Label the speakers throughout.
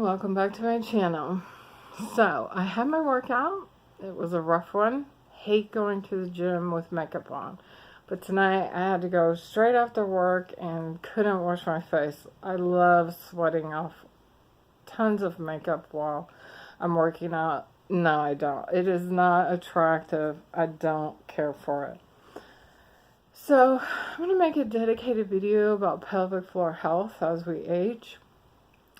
Speaker 1: welcome back to my channel. So, I had my workout. It was a rough one. Hate going to the gym with makeup on. But tonight I had to go straight after work and couldn't wash my face. I love sweating off tons of makeup while I'm working out. No, I don't. It is not attractive. I don't care for it. So, I'm going to make a dedicated video about pelvic floor health as we age,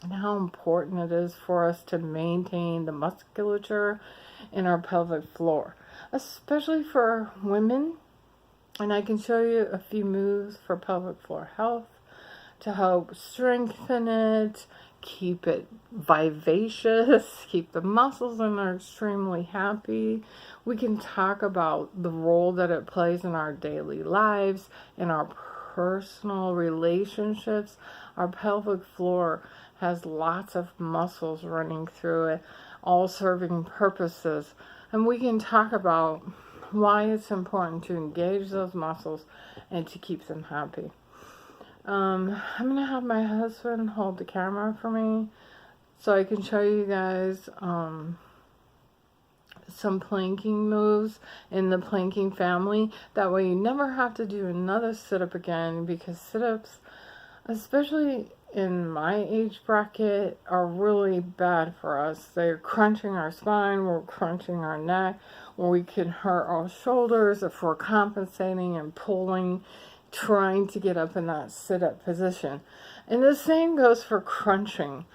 Speaker 1: and how important it is for us to maintain the musculature in our pelvic floor, especially for women. And I can show you a few moves for pelvic floor health to help strengthen it, keep it vivacious, keep the muscles in there extremely happy. We can talk about the role that it plays in our daily lives, in our personal relationships. Our pelvic floor has lots of muscles running through it, all serving purposes. And we can talk about why it's important to engage those muscles and to keep them happy. I'm going to have my husband hold the camera for me so I can show you guys some planking moves in the planking family. That way you never have to do another sit-up again, because sit-ups, especially in my age bracket, are really bad for us. They're crunching our spine, we're crunching our neck, or we can hurt our shoulders if we're compensating and pulling, trying to get up in that sit-up position. And the same goes for crunching.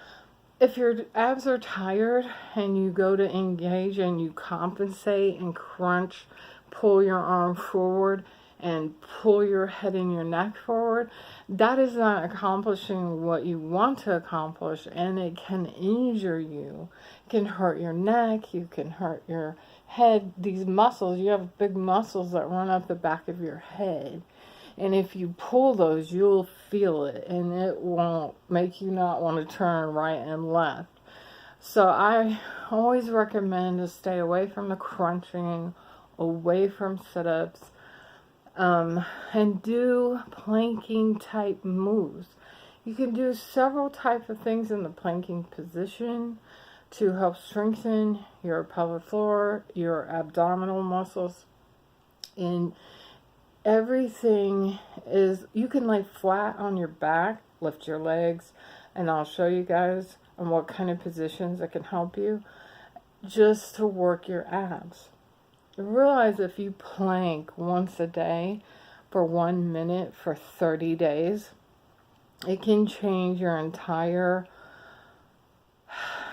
Speaker 1: If your abs are tired and you go to engage and you compensate and crunch, pull your arm forward and pull your head and your neck forward, that is not accomplishing what you want to accomplish, and it can injure you. It can hurt your neck, you can hurt your head. These muscles, you have big muscles that run up the back of your head. And if you pull those, you'll feel it, and it won't make you not want to turn right and left. So I always recommend to stay away from the crunching, away from sit-ups, and do planking type moves. You can do several types of things in the planking position to help strengthen your pelvic floor, your abdominal muscles, and everything is, you can lay flat on your back, lift your legs, and I'll show you guys on what kind of positions that can help you just to work your abs. Realize if you plank once a day for 1 minute for 30 days, it can change your entire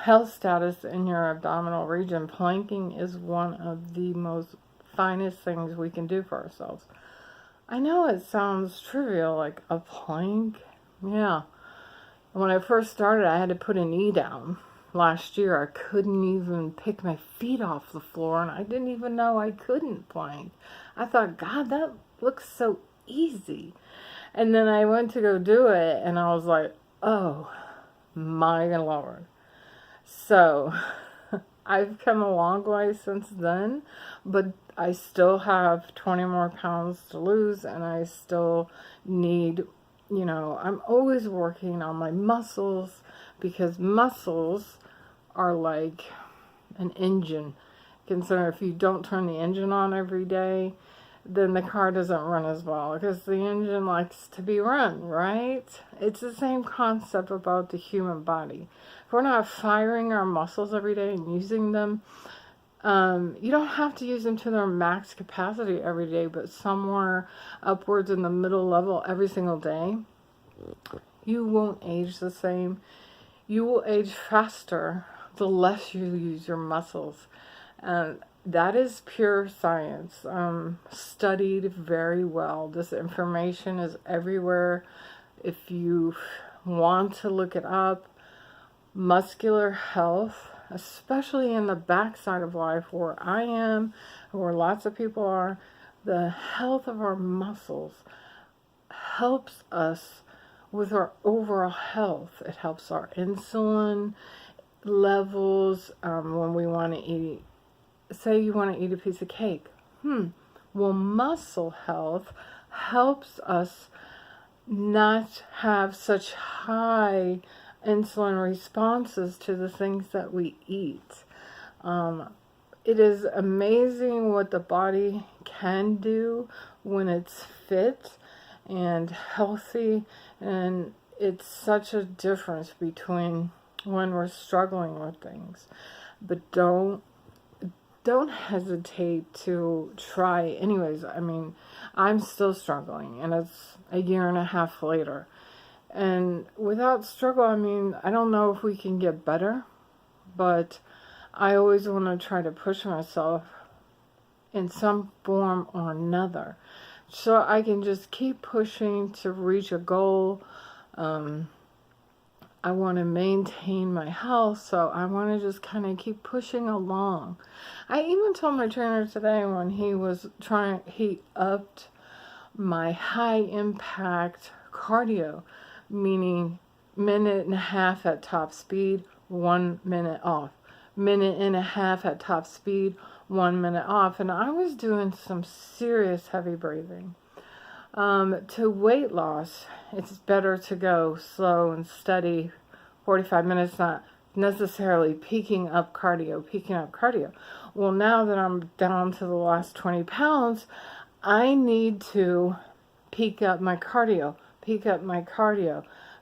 Speaker 1: health status in your abdominal region. Planking is one of the most finest things we can do for ourselves. I know it sounds trivial, like a plank. Yeah. When I first started, I had to put a knee down. Last year, I couldn't even pick my feet off the floor, and I didn't even know I couldn't plank. I thought, God, that looks so easy. And then I went to go do it, and I was like, oh, my Lord. So, I've come a long way since then, but I still have 20 more pounds to lose, and I still need, I'm always working on my muscles, because muscles are like an engine. Consider if you don't turn the engine on every day, then the car doesn't run as well, because the engine likes to be run, right? It's the same concept about the human body. If we're not firing our muscles every day and using them, you don't have to use them to their max capacity every day, but somewhere upwards in the middle level every single day, you won't age the same. You will age faster the less you use your muscles. That is pure science, studied very well. This information is everywhere. If you want to look it up, muscular health, especially in the backside of life where I am, where lots of people are, the health of our muscles helps us with our overall health. It helps our insulin levels when we want to eat. Say you want to eat a piece of cake. Well, muscle health helps us not have such high insulin responses to the things that we eat. It is amazing what the body can do when it's fit and healthy, and it's such a difference between when we're struggling with things. But don't hesitate to try anyways. I mean, I'm still struggling, and it's a year and a half later. And without struggle, I mean, I don't know if we can get better, but I always want to try to push myself in some form or another, so I can just keep pushing to reach a goal. I want to maintain my health, so I want to just kind of keep pushing along. I even told my trainer today when he upped my high impact cardio, meaning 1.5 minutes at top speed, 1 minute off. 1.5 minutes at top speed, 1 minute off. And I was doing some serious heavy breathing. To weight loss, it's better to go slow and steady, 45 minutes, not necessarily peaking up cardio. Well, now that I'm down to the last 20 pounds, I need to peak up my cardio,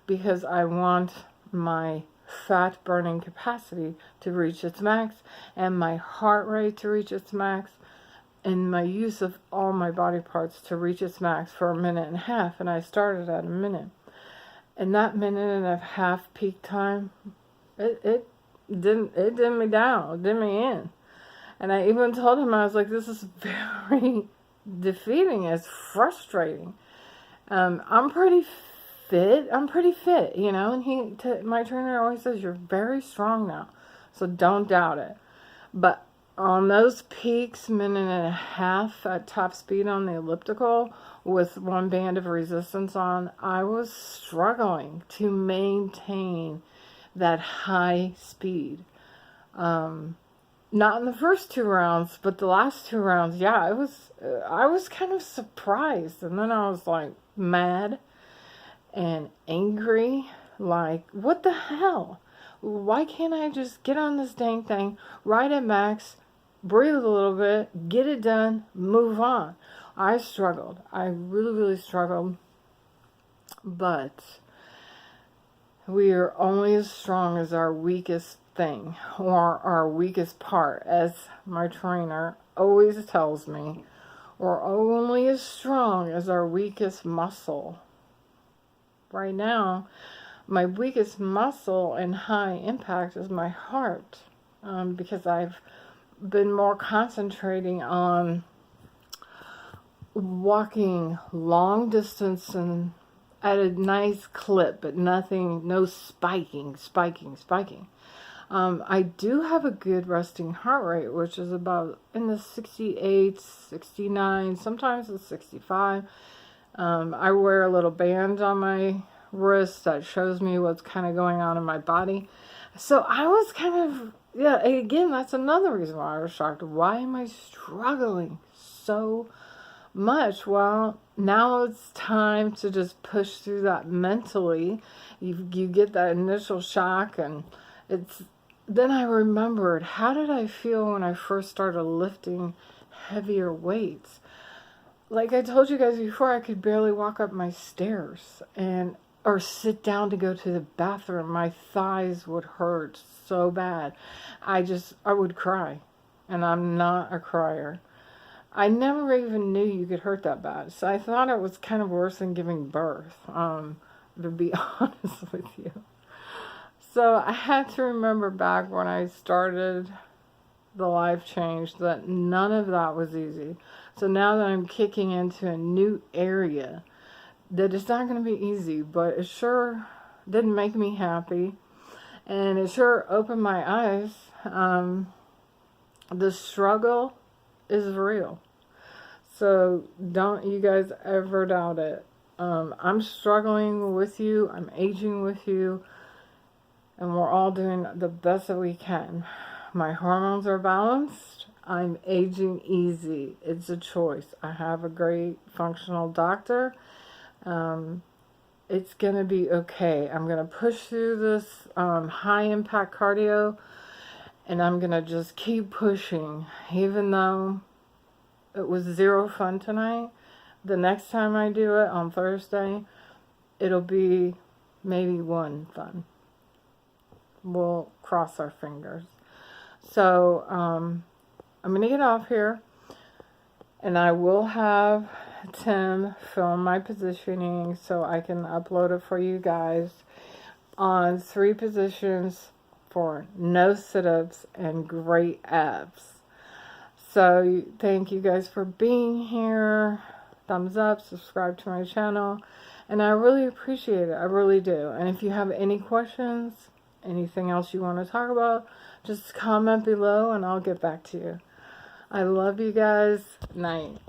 Speaker 1: because I want my fat burning capacity to reach its max, and my heart rate to reach its max, and my use of all my body parts to reach its max for 1.5 minutes. And I started at 1 minute. And that 1.5 minute peak time, it did me down, it did me in. And I even told him, I was like, this is very defeating, it's frustrating. I'm pretty fit, you know, and my trainer always says, you're very strong now, so don't doubt it. But on those peaks, 1.5 minutes at top speed on the elliptical with 1 band of resistance on, I was struggling to maintain that high speed. Not in the first 2 rounds, but the last 2 rounds, yeah, I was kind of surprised. And then I was like mad and angry, like, what the hell? Why can't I just get on this dang thing, ride at max, breathe a little bit, get it done, move on? I struggled. I really, really struggled. But we are only as strong as our weakest thing, or our weakest part, as my trainer always tells me. We're only as strong as our weakest muscle. Right now, my weakest muscle in high impact is my heart, because I've been more concentrating on walking long distance and at a nice clip, but no spiking. I do have a good resting heart rate, which is about in the 68, 69, sometimes it's 65. I wear a little band on my wrist that shows me what's kind of going on in my body. So I was kind of, yeah, again, that's another reason why I was shocked. Why am I struggling so much? Well, now it's time to just push through that mentally. You get that initial shock, and then I remembered, how did I feel when I first started lifting heavier weights? Like I told you guys before, I could barely walk up my stairs or sit down to go to the bathroom. My thighs would hurt so bad. I would cry, and I'm not a crier. I never even knew you could hurt that bad, so I thought it was kind of worse than giving birth, to be honest with you. So I had to remember back when I started the life change that none of that was easy. So now that I'm kicking into a new area, that it's not going to be easy, but it sure didn't make me happy, and it sure opened my eyes. The struggle is real, so don't you guys ever doubt it. I'm struggling with you, I'm aging with you, and we're all doing the best that we can. My hormones are balanced. I'm aging easy. It's a choice. I have a great functional doctor. It's going to be okay. I'm going to push through this high impact cardio, and I'm going to just keep pushing. Even though it was zero fun tonight, the next time I do it on Thursday, it'll be maybe one fun. We'll cross our fingers. So, I'm going to get off here, and I will have Tim film my positioning so I can upload it for you guys on 3 positions for no sit-ups and great abs. So, thank you guys for being here. Thumbs up, subscribe to my channel, and I really appreciate it. I really do. And if you have any questions, anything else you want to talk about, just comment below and I'll get back to you. I love you guys. Night.